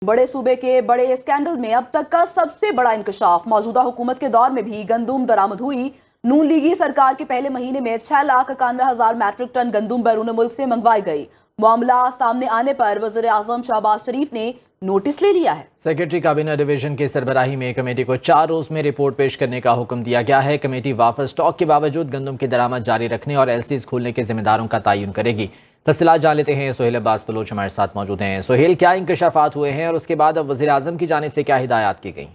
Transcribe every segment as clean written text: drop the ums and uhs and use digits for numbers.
बड़े सूबे के बड़े स्कैंडल में अब तक का सबसे बड़ा इंकशाफ। मौजूदा हुकूमत के दौर में भी गंदुम दरामद हुई। नून लीगी सरकार के पहले महीने में 6,91,000 मैट्रिक टन गंदुम बैरून मुल्क से मंगवाई गई। मामला सामने आने पर वज़ीर आज़म शहबाज शरीफ ने नोटिस ले लिया है। सेक्रेटरी काबीना डिवीजन की सरबराही में कमेटी को 4 रोज में रिपोर्ट पेश करने का हुक्म दिया गया है। कमेटी वापस स्टॉक के बावजूद गंदुम की दरामद जारी रखने और एलसीज खोलने के जिम्मेदारों का तयन करेगी। तफसीलात जान लेते हैं। सोहेल अब्बास बलोच हमारे साथ मौजूद हैं। सोहेल, क्या इंकशाफात हुए हैं और उसके बाद अब वज़ीर आज़म की जानिब से क्या हिदायत की गई?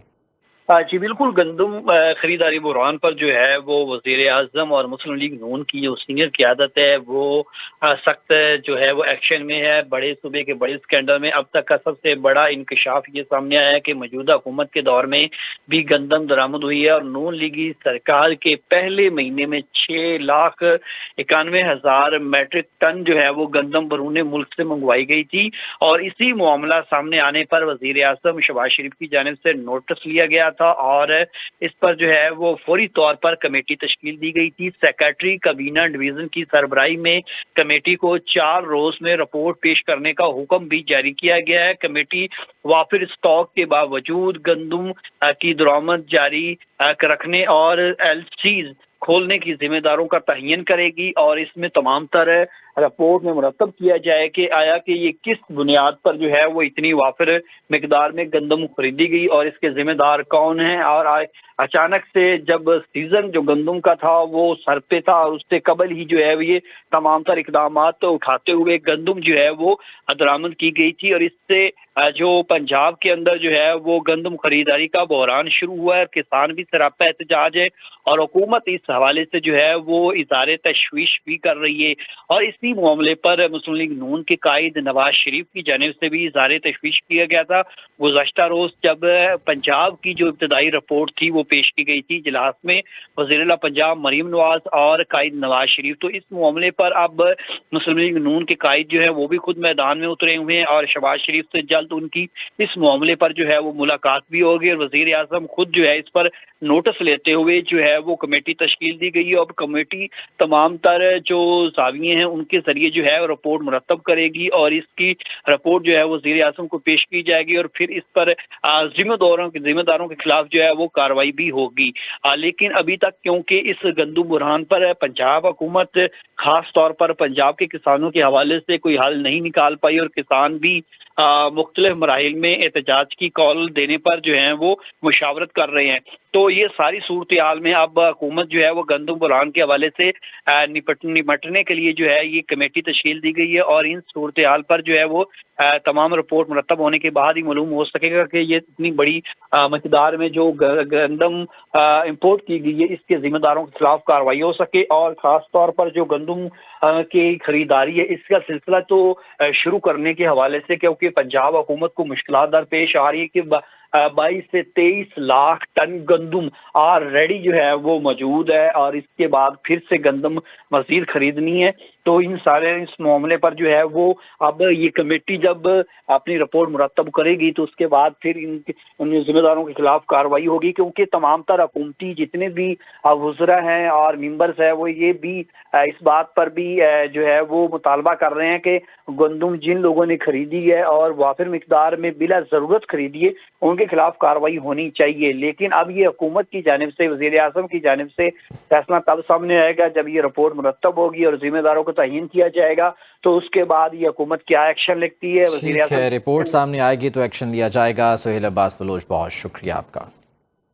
जी बिल्कुल, गंदुम खरीदारी बहरान पर जो है वो वज़ीर आज़म और मुस्लिम लीग नून की जो सीनियर क़यादत है वो सख्त जो है वो एक्शन में है। बड़े सूबे के बड़े स्कैंडल में अब तक का सबसे बड़ा इंकशाफ ये सामने आया है कि मौजूदा हुकूमत के दौर में भी गंदम दरामद हुई है और नून लीगी सरकार के पहले महीने में 6,91,000 मैट्रिक टन जो है वो गंदम बैरून मुल्क से मंगवाई गई थी। और इसी मामला सामने आने पर वज़ीर आज़म शहबाज शरीफ की जानिब से नोटिस लिया गया था और इस पर जो है वो फौरी तौर पर कमेटी तश्कील दी गई थी। सेक्रेटरी काबीना डिवीजन की सरबराही में कमेटी को 4 रोज में रिपोर्ट पेश करने का हुक्म भी जारी किया गया है। कमेटी वाफिर स्टॉक के बावजूद गंदुम की दरामद जारी रखने और एलसीज खोलने की जिम्मेदारों का तयन करेगी और इसमें तमाम तरह रिपोर्ट में मुरतब किया जाए कि आया कि ये किस बुनियाद पर जो है वो इतनी वाफिर मिकदार में गंदम खरीदी गई और इसके जिम्मेदार कौन हैं। और अचानक से जब सीजन जो गंदम का था वो सर पे था और उससे कबल ही जो है ये तमाम तर इकदाम उठाते हुए गंदम जो है वो दरामद की गई थी। और इससे जो पंजाब के अंदर जो है वो गंदम खरीदारी का बहरान शुरू हुआ है। किसान भी सरापा एहतजाज है और हुकूमत इस हवाले से जो है वो इज़हार तशवीश भी कर रही है। और इसी मामले पर मुस्लिम लीग नून के कायद नवाज शरीफ की जानिब से भी इज़हार तशवीश किया गया था। गुज़श्ता रोज जब पंजाब की जो इब्तदाई रिपोर्ट थी वो पेश की गई थी इजलास में वज़ीर पंजाब मरीम नवाज और कायद नवाज शरीफ, तो इस मामले पर अब मुस्लिम लीग नून के कायद जो है वो भी खुद मैदान में उतरे हुए हैं और शहबाज शरीफ से जल्द उनकी इस मामले पर जो है वो मुलाकात भी होगी। और वज़ीर आज़म खुद जो है इस पर नोटिस लेते हुए जो है वो कमेटी तश्कील दी गई है। अब कमेटी तमाम तर जो ज़ाविये हैं उनके जरिए जो है रिपोर्ट मुरतब करेगी और इसकी रिपोर्ट जो है वो वज़ीर आज़म को पेश की जाएगी और फिर इस पर जिम्मेदारों के खिलाफ जो है वो कार्रवाई भी होगी। लेकिन अभी तक क्योंकि इस गंदुम बुरहान पर पंजाब हुकूमत खास तौर पर पंजाब के किसानों के हवाले से कोई हल नहीं निकाल पाई और किसान भी मुख्तलिफ मराहिल में एहतजाज की कॉल देने पर जो है वो मुशावरत कर रहे हैं। तो ये सारी सूरत हाल में अब हुकूमत जो है वो गंदुम बुरहान के हवाले से निपटने के लिए जो है ये कमेटी तश्कील दी गई है और इन सूरत हाल पर जो है वो तमाम रिपोर्ट मुरतब होने के बाद ही मालूम हो सकेगा कि ये इतनी बड़ी मकदार में जो गंदम इंपोर्ट की गई है इसके जिम्मेदारों के खिलाफ कार्रवाई हो सके। और ख़ास तौर पर जो गंदम की खरीदारी है इसका सिलसिला तो शुरू करने के हवाले से, क्योंकि पंजाब हुकूमत को मुश्किलात दरपेश आ रही है कि 22 से 23 लाख टन गंदम ऑलरेडी जो है वो मौजूद है और इसके बाद फिर से गंदम मजीद खरीदनी है। तो इन सारे इस मामले पर जो है वो अब ये कमेटी जब अपनी रिपोर्ट मुरतब करेगी तो उसके बाद फिर इन जिम्मेदारों के खिलाफ कार्रवाई होगी, क्योंकि तमाम तर हुकूमती जितने भी वज़रा हैं और मेंबर्स हैं वो ये भी इस बात पर भी जो है वो मुतालबा कर रहे हैं कि गंदम जिन लोगों ने खरीदी है और वाफिर मिकदार में बिला ज़रूरत खरीदी है उनके खिलाफ कार्रवाई होनी चाहिए। लेकिन अब ये हुकूमत की जानिब से वज़ीर आज़म की जानिब से फैसला तब सामने आएगा जब ये रिपोर्ट मुरतब होगी और जिम्मेदारों को तयन किया जाएगा। तो उसके बाद ये हुकूमत क्या एक्शन लेती है, ठीक है, रिपोर्ट सामने आएगी तो एक्शन लिया जाएगा। सोहेल अब्बास बलोच, बहुत शुक्रिया आपका।